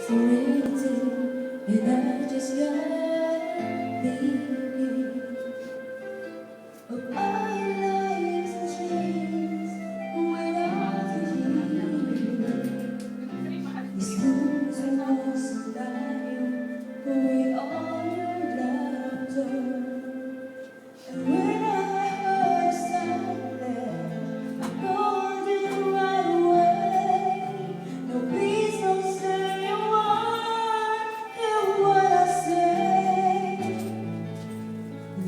So waiting, and I just got thinking of our lives and dreams without you. These moons are lost in time, we all laughter. And when I heard silence, I called you right away. No, please don't say a word. Hear what I say.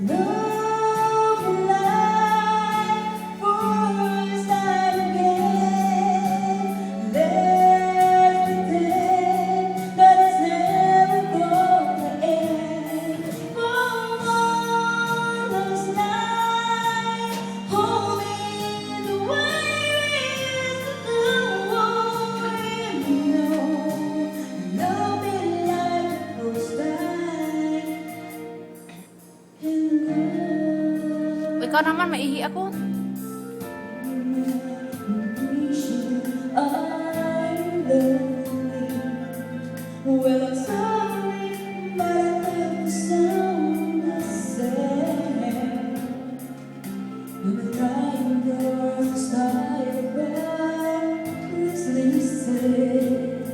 Love and life first time again. Let's pretend that it's never gonna end. For one last night, hold me the way we used to do. You know, love me like the first time. Ikaw naman, maihi ako. Well, I'm sorry, but I love the sound I said. When the crying girls started breathlessly said,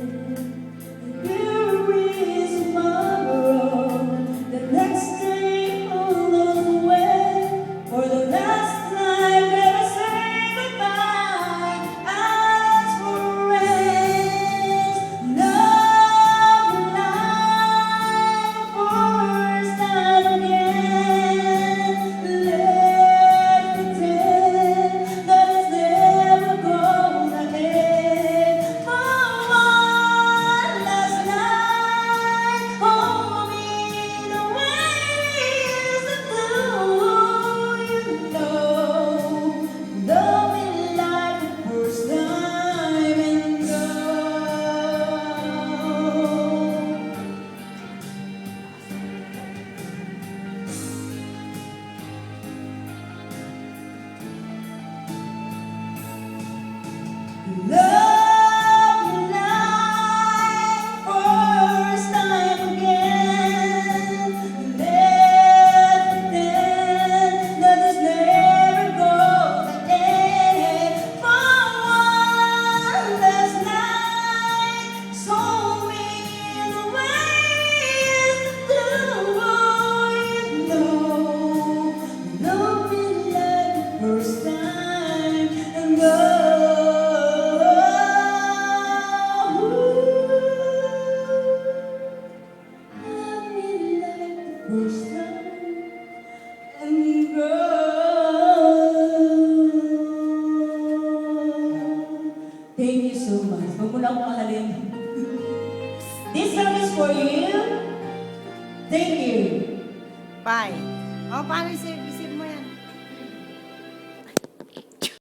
here is tomorrow, the next day all on the way. For the last time, never say goodbye. Ask for rest, love and life, first time again. Let's pretend that it's never gonna end. For one last night, hold me the way we used to do. You know, love me like the first time and go. Love me like first time again. Let's pretend that it's never gonna end. For one last night, show me the way we used to do. You know, love me like the first time and go. Love me like the first time and go. Thank you so much. Huwag mo na akong mahalin. This song is for you. Thank you. Bye. O, paano si